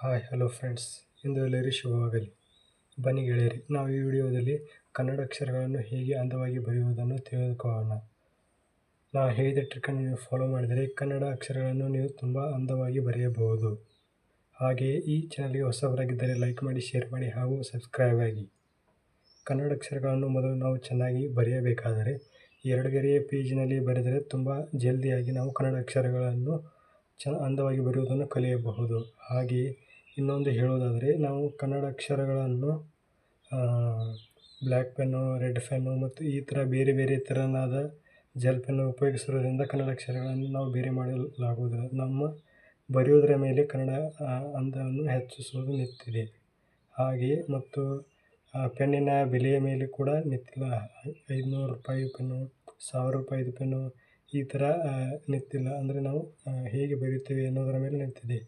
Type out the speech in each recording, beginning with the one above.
Hi hello friends, ಇಂದು ಎಲ್ಲರಿಗೂ ಶುಭವಾಗಲಿ. ಬನ್ನಿ ಗೆಳೆಯರಿ, ನಾವು ಈ ವಿಡಿಯೋದಲ್ಲಿ ಕನ್ನಡ ಅಕ್ಷರಗಳನ್ನು ಹೇಗೆ ಅಂದವಾಗಿ ಬರೆಯುವುದನ್ನು ತಿಳಿದುಕೊಳ್ಳೋಣ. ನಾವು ಹೇಳಿದ ಟ್ರಿಕ್ಕನ್ನು ನೀವು ಫಾಲೋ ಮಾಡಿದರೆ ಕನ್ನಡ ಅಕ್ಷರಗಳನ್ನು ನೀವು ತುಂಬ ಅಂದವಾಗಿ ಬರೆಯಬಹುದು. ಹಾಗೆಯೇ ಈ ಚಾನಲ್ಗೆ ಹೊಸಬರಾಗಿದ್ದರೆ ಲೈಕ್ ಮಾಡಿ, ಶೇರ್ ಮಾಡಿ ಹಾಗೂ ಸಬ್ಸ್ಕ್ರೈಬ್ ಆಗಿ. ಕನ್ನಡ ಅಕ್ಷರಗಳನ್ನು ಮೊದಲು ನಾವು ಚೆನ್ನಾಗಿ ಬರೆಯಬೇಕಾದರೆ ಎರಡುಗೆರೆಯ ಪೇಜಿನಲ್ಲಿ ಬರೆದರೆ ತುಂಬ ಜಲ್ದಿಯಾಗಿ ನಾವು ಕನ್ನಡ ಅಕ್ಷರಗಳನ್ನು ಅಂದವಾಗಿ ಬರೆಯುವುದನ್ನು ಕಲಿಯಬಹುದು. ಹಾಗೆಯೇ ಇನ್ನೊಂದು ಹೇಳೋದಾದರೆ, ನಾವು ಕನ್ನಡ ಅಕ್ಷರಗಳನ್ನು ಬ್ಲ್ಯಾಕ್ ಪೆನ್ನು, ರೆಡ್ ಪೆನ್ನು ಮತ್ತು ಈ ಥರ ಬೇರೆ ಬೇರೆ ಥರನಾದ ಜೆಲ್ ಪೆನ್ನು ಉಪಯೋಗಿಸುವುದರಿಂದ ಕನ್ನಡ ಅಕ್ಷರಗಳನ್ನು ನಾವು ಬೇರೆ ಮಾಡಲಾಗುವುದಿಲ್ಲ. ನಮ್ಮ ಬರೆಯುವುದರ ಮೇಲೆ ಕನ್ನಡ ಅಂದವನ್ನು ಹೆಚ್ಚಿಸುವುದು ನಿಂತಿದೆ. ಹಾಗೆಯೇ ಮತ್ತು ಪೆನ್ನಿನ ಬೆಲೆಯ ಮೇಲೆ ಕೂಡ ನಿಂತಿಲ್ಲ. 500 ರೂಪಾಯಿ ಪೆನ್ನು, 1000 ರೂಪಾಯಿದು ಪೆನ್ನು ಈ ಥರ ನಿಂತಿಲ್ಲ. ಅಂದರೆ ನಾವು ಹೇಗೆ ಬರೆಯುತ್ತೇವೆ ಎನ್ನುವುದರ ಮೇಲೆ ನಿಂತಿದೆ.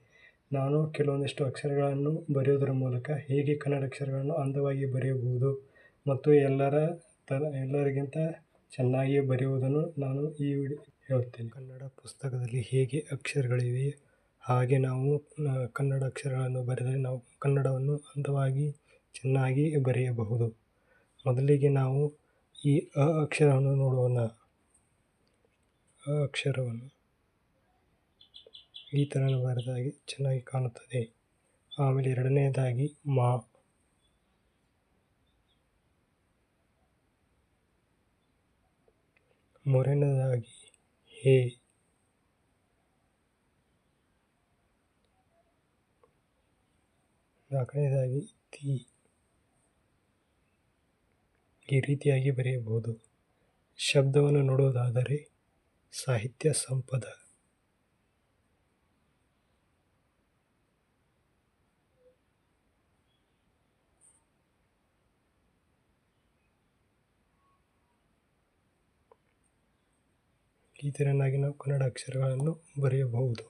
ನಾನು ಕೆಲವೊಂದಿಷ್ಟು ಅಕ್ಷರಗಳನ್ನು ಬರೆಯುವುದರ ಮೂಲಕ ಹೇಗೆ ಕನ್ನಡ ಅಕ್ಷರಗಳನ್ನು ಅಂದವಾಗಿ ಬರೆಯಬಹುದು ಮತ್ತು ಎಲ್ಲರಿಗಿಂತ ಚೆನ್ನಾಗಿ ಬರೆಯುವುದನ್ನು ನಾನು ಈ ವಿಡಿಯೋ ಹೇಳ್ತೇನೆ. ಕನ್ನಡ ಪುಸ್ತಕದಲ್ಲಿ ಹೇಗೆ ಅಕ್ಷರಗಳಿವೆ ಹಾಗೆ ನಾವು ಕನ್ನಡ ಅಕ್ಷರಗಳನ್ನು ಬರೆದರೆ ನಾವು ಕನ್ನಡವನ್ನು ಅಂದವಾಗಿ ಚೆನ್ನಾಗಿ ಬರೆಯಬಹುದು. ಮೊದಲಿಗೆ ನಾವು ಈ ಅ ಅಕ್ಷರವನ್ನು ನೋಡೋಣ. ಅ ಅಕ್ಷರವನ್ನು ಈ ಥರ ಬರೆದಾಗಿ ಚೆನ್ನಾಗಿ ಕಾಣುತ್ತದೆ. ಆಮೇಲೆ ಎರಡನೆಯದಾಗಿ ಮ, ಮೂರನೇದಾಗಿ ಹೇ, ನಾಲ್ಕನೇದಾಗಿ ತಿ. ಈ ರೀತಿಯಾಗಿ ಬರೆಯಬಹುದು. ಶಬ್ದವನ್ನು ನೋಡುವುದಾದರೆ ಸಾಹಿತ್ಯ ಸಂಪದ, ಈ ಥರನಾಗಿ ನಾವು ಕನ್ನಡ ಅಕ್ಷರಗಳನ್ನು ಬರೆಯಬಹುದು.